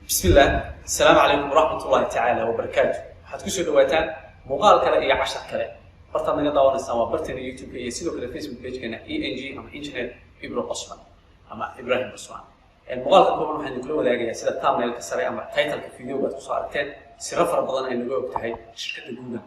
بسم الله السلام عليكم ورحمة الله تعالى وبركاته. waxaad ku soo dhawaataan muuqaal kale iyo cashar kale. bartaad naga daawanaysaa waa barteena YouTube iyo sidoo kale Facebook page-keena ENG ama Engineer Ibrahim Osman ama Ibrahim Osman. muuqaalka kooban waxaan idin kula wadaagayaa sida thumbnail-ka sare ama title-ka video-ga aad ku soo aragteen siro fara badan ay naga og tahay shirkadda Google.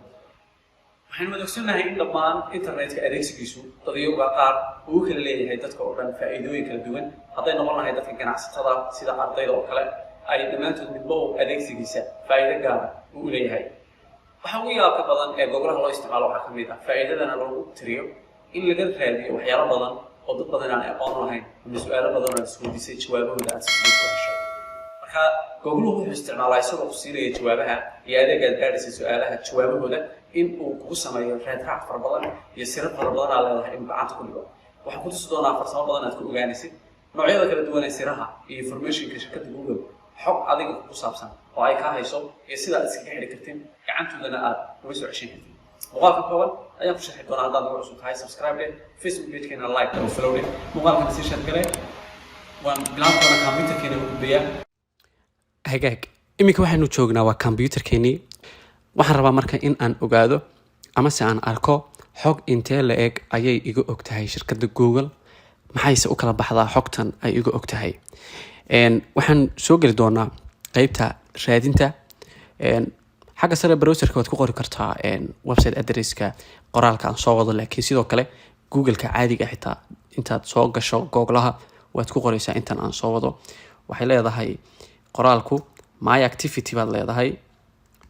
waxaan wadaagsannahay in dhammaan internetka adeegsigiisu dadyoga qaar uu kala leeyahay dadka oo dhan faa'iidooyin kala duwan hadday noqon lahayd dadka ganacsatada sida ardayda oo kale ay dhammaantood midba uu adeegsigiisa faa'iido gaara u leeyahay. waxa ugu yaabka badan ee gogolaha loo isticmaalo waxaa ka mid ah faa'iidadana lagu tiriyo in laga raadiyo waxyaalo badan oo dad badan aan aqoon lahayn ama su'aalo badan oo isweydiisay jawaabahooda aad si fudud u heshay. marka gogoluhu wuxuu isticmaalaa isagoo ku siinaya jawaabaha iyo adeega aad gaadhaysay su'aalaha jawaabahooda in uu kugu sameeyo raadraac fara badan iyo siro fara badan aad leedahay in gacanta ku dhigo. waxaan ku tusi doonaa farsamo badan aad ku ogaanaysid noocyada kala duwan ee siraha iyo informationka shirkadda Google xog adiga ku saabsan oo ay ka hayso iyo sida aad iskaga xidhi kartin gacantoodana aad uga soo ceshan kartin. muuqaalka kooban ayaan ku sharxi doonaa haddaad nagu cusub tahay subscribe Facebook page-keena like oo follow muuqaalkana sii share gale waan bilaab doonaa computerkeena u gudbiyaa. hagaag iminka waxaanu joognaa waa computerkeenii. waxaan rabaa marka in aan ogaado ama se aan arko xog intee la eg ayay iga og tahay shirkadda Google, maxayse u kala baxdaa xogtan ay iga og tahay. waxaan soo geli doonaa qaybta raadinta. xagga sare browserka waad ku qori kartaa website addresska qoraalka aan soo wado, laakiin sidoo kale Google-ka caadiga xitaa intaad soo gasho googlaha waad ku qoraysaa intan aan soo wado. waxay leedahay qoraalku my activity baad leedahay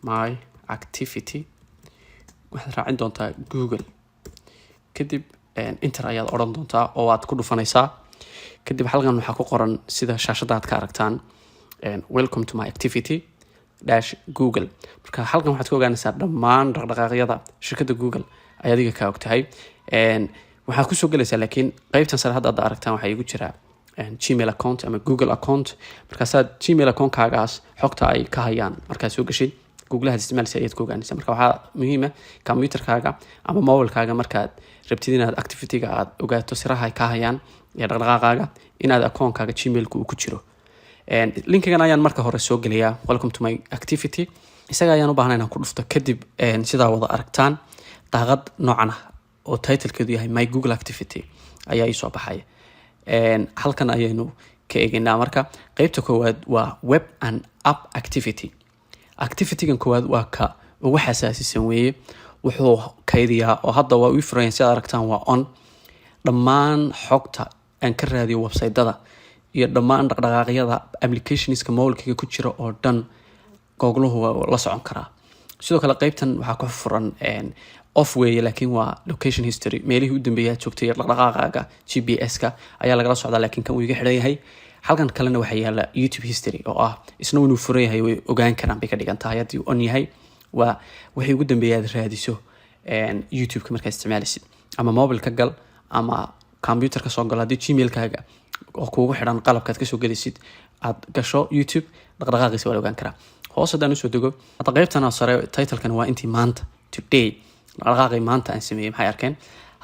my activity, waxaad raacin doontaa Google, kadib enter ayaad odhan doontaa oo aad ku dhufanaysaa. kadib halkan waxaa ku qoran sida shaashada aad ka aragtaan welcome to my activity dash Google. marka halkan waxaad ka ogaanaysaa dhammaan dhaqdhaqaaqyada shirkadda Google ay adiga ka og tahay. waxaad kusoo gelaysaa laakiin qaybtan sare hadda aad aragtaan waxaa igu jira Gmail account ama Google account. markaasaad Gmail account-kaagaas xogta ay ka hayaan markaad soo gashid Google-aad isticmaalaysa ayaad ku ogaanaysaa. marka waxaa muhiim ah computer-kaaga ama mobile-kaaga markaad rabtid inaad activity-ga aad ogaato siraha ay ka hayaan iyo dhaqdhaqaaqaaga inaad account-kaaga Gmail-ku uu ku jiro. linkigan ayaan marka hore soo gelayaa welcome to my activity. isaga ayaan u baahnaa inaan ku dhufto. kadib sidaa wada aragtaan daaqad noocan ah oo title-keedu yahay my Google activity ayaa ii soo baxay. halkan ayaynu ka eegaynaa. marka qaybta koowaad waa web and app activity. activity-gan koowaad waa ka ugu xasaasisan weeye. wuxuu kaydiyaa oo hadda waa ii furayan sidaad aragtaan waa on dhammaan xogta aan ka raadiyo website-dada iyo dhammaan dhaqdhaqaaqyada applicationska mobile-kayga ku jira oo dhan googluhu waa la socon karaa. sidoo kale qaybtan waxaa ku furan off weeye, laakiin waa location history, meelihii u dambeeyay aad joogtay iyo dhaqdhaqaaqaaga GPS-ka ayaa lagala socdaa, laakiin kan uu iga xidhan yahay. halkan kalena waxaa yaala YouTube history oo ah isna inuu furan yahay way ogaan karaan bay ka dhigan tahay haddii uu on yahay. waa wixii ugu dambeeyay aad raadiso YouTube-ka markaad isticmaalaysid ama mobile-ka gal ama computer-ka soo gal. haddii Gmail-kaaga oo kuugu xidhan qalabkaad kasoo gelisid aad gasho YouTube dhaqdhaqaaqiisa waa la ogaan karaa. hoos haddaan usoo dego hadda qaybtan sare title-kan waa intii maanta today dhaqdhaqaaqii maanta aan sameeyey maxay arkeen.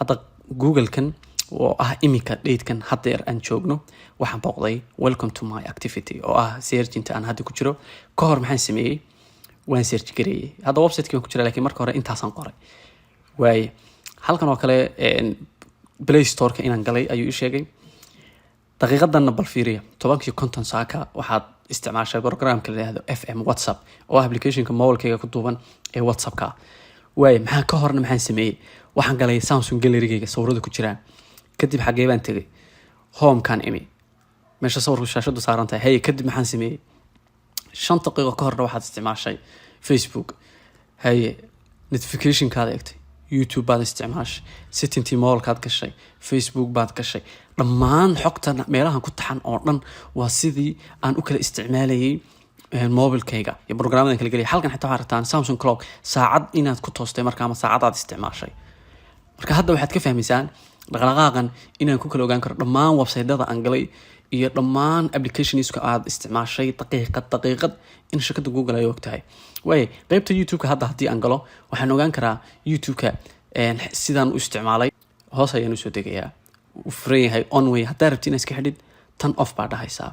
hadda Google-kan oo ah iminka date-kan haddeer aan joogno waxaan booqday welcome to my activity oo ah search-inta aan hadda ku jiro. ka hor maxaan sameeyey waan search gareeyey. hadda website-kii waan ku jira laakiin marka hore intaasaan qoray. waaye halkan oo kale Play Store-ka inaan galay ayuu ii sheegay. daqiiqadanna bal fiiriya 10:50 saaka waxaad isticmaashay programka la yiraahdo FM WhatsApp oo application-ka mobile-kayga ku duuban ee WhatsApp-ka. waaye maxaa ka horna maxaan sameeyey waxaan galay Samsung Gallery-gayga sawirada ku jiraan. kadib xagee baan tegay home-kan imi meesha sawirka shaashadu saaran tahay. hey kadib maxaan sameeyey 5 daqiiqo ka horna waxaad isticmaashay Facebook. hey notification-kaada eegtay YouTube baad isticmaashay, setting mobile-kaad gashay, Facebook baad gashay. dhammaan xogta meelahan ku taxan oo dhan waa sidii aan u kala isticmaalayay mobile-kayga iyo programmadan kala geliyay. halkan xitaa waxaad aragtaan Samsung Clock saacad inaad ku toostay marka ama saacadaad isticmaashay. marka hadda waxaad ka fahmaysaan dhaqdhaqaaqan inaan ku kala ogaan karo dhammaan website-dada aan galay iyo dhammaan applicationska aad isticmaashay daqiiqad in shirkadda Google ay og tahay. waaye qaybta YouTube-ka hadda haddii aan galo waxaan ogaan karaa YouTube-ka sidaan u isticmaalay. hoos ayaan usoo degayaa u furan yahay on way. haddaa rabti inaad iska xidhid tan off baa dhahaysaa.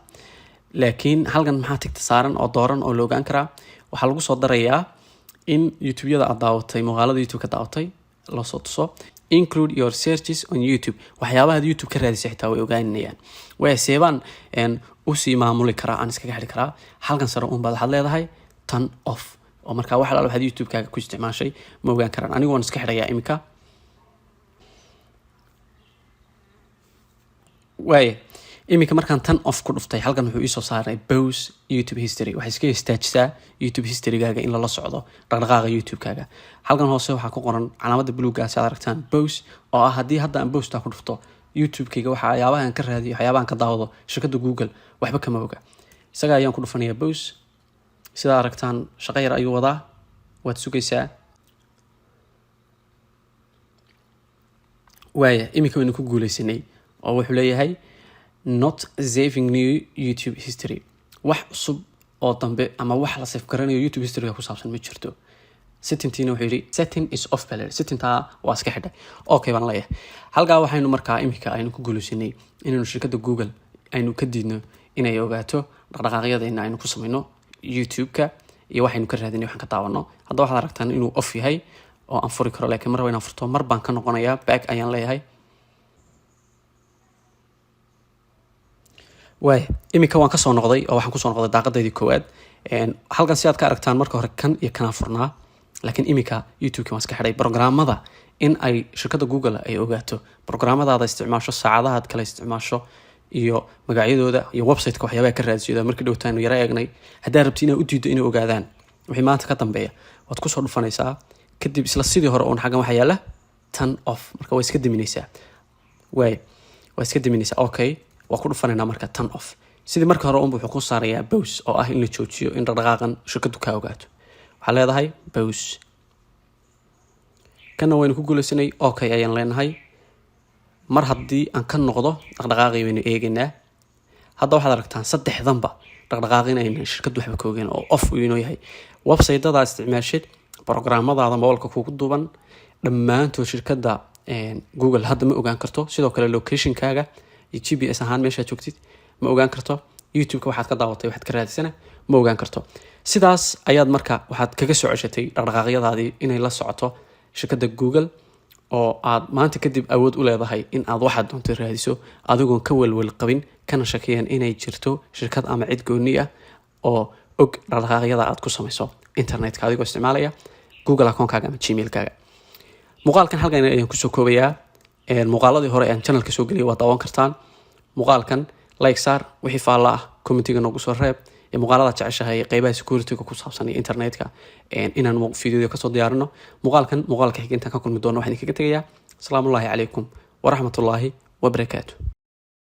laakiin halkan maxaa tigta saaran oo dooran oo la ogaan karaa waxaa lagu soo darayaa in youtube-yada aad daawatay muuqaalada youtube ka daawatay loo soo tuso include your searches on YouTube waxyaabaha YouTube ka raadisay xitaa way ogaanayaan way seebaan usii maamuli karaa aan iskaga xiri karaa halkan sare uun baad waxaad leedahay turn off oo markaa wax alaal waxaad YouTube-kaaga ku isticmaashay ma ogaan karaan anigu waan iska xirayaa imika waaye imika markaan turn off ku dhuftay halkan wuxuu iisoo saaray pause YouTube history waxay iska istaajisaa YouTube historygaaga in lala socdo dhaqdhaqaaqa YouTube-kaaga halkan hoose waxaa ku qoran calaamada buluuga si aad aragtaan pause oo ah haddii hadda aan pause ku dhufto YouTube-kayga waxyaabahan ka raadiyo waxyaabahan ka daawado shirkadda Google waxba kama oga isaga ayaan ku dhufanayaa pause sida aragtaan shaqo yar ayuu wadaa waad sugaysaa waaye imika waynu ku guuleysanay oo wuxuu leeyahay not saving new YouTube history wax cusub oo dambe ama wax la save garanayo YouTube history ku saabsan ma jirto settingtina wuxuu yiri setting is off balance settingta waa iska xidhay okay baan leeyahay halkaa waxaynu markaa imika aynu ku guuleysanay inaynu shirkadda Google aynu ka diidno inay ogaato dhaqdhaqaaqyadeena aynu ku sameeyno YouTube-ka iyo waxaynu ka raadinay waxaan ka daawano hadda waxaad aragtaan inuu off yahay oo aan furi karo laakiin mar wayna furto mar baan ka noqonayaa back ayaan leeyahay waay imika waan ka soo noqday oo waxaan ku soo noqday daaqadeedii koowaad halkan si aad ka aragtaan marka hore kan iyo kana furnaa laakiin imika YouTube-ka waan iska xidhay programmada in ay shirkadda Google ay ogaato programmadaada isticmaasho saacadaha aad kala isticmaasho iyo magacyadooda iyo website-ka waxyaabaha ka raadsiyo markii dhowtaan yara eegnay haddii rabti inaad u diido inay ogaadaan wixii maanta ka dambeeya waad ku soo dhufanaysaa kadib isla sidii hore uun xaggan waxaa yaala turn off marka waa iska diminaysaa waa iska diminaysaa okay waa ku dhufanaynaa marka turn off sidii marka hore wuxuu ku saarayaa pause oo ah in la joojiyo in dhaqdhaqaaqan shirkaddu ka ogaato waxaa leedahay pause kana waynu ku guuleysanay okay ayaan leenahay mar haddii aan ka noqdo dhaqdhaqaaqii waynu eegaynaa hadda waxaad aragtaan saddexdanba dhaqdhaqaaqin ayna shirkaddu waxba ka ogeyn oo off uu inoo yahay website-dada isticmaashid programmadaada mobilka kugu duuban dhammaantood shirkadda Google hadda ma ogaan karto sidoo kale location-kaaga iyo GPS ahaan meesha joogtid ma ogaan karto YouTube-ka waxaad ka daawatay waxaad ka raadisana ma ogaan karto sidaas ayaad marka waxaad kaga soo ceshatay dhaqdhaqaaqyadaadii inay la socoto shirkadda Google oo aad maanta kadib awood u leedahay in aad waxaad doonto raadiso adigoon ka walwal qabin kana shakiyeen inay jirto shirkad ama cid gooni ah oo og dhaqdhaqaaqyada aad ku samayso internetka adigoo isticmaalaya Google account-kaaga ama Gmail-kaaga muuqaalkan halkan ayaan ku soo koobayaa muuqaaladii hore aan channelka soo geliyay waa daawan kartaan muuqaalkan like saar wixii faalla ah commentiga noogu soo reeb ee muuqaalada jeceshahay qaybaha security-ga ku saabsan iyo internetka inaan video ka soo diyaarino muuqaalka xigeentan ka kulmi doono waxaan idinkaga tegayaa asalaamu calaykum waraxmatullaahi wabarakaatuh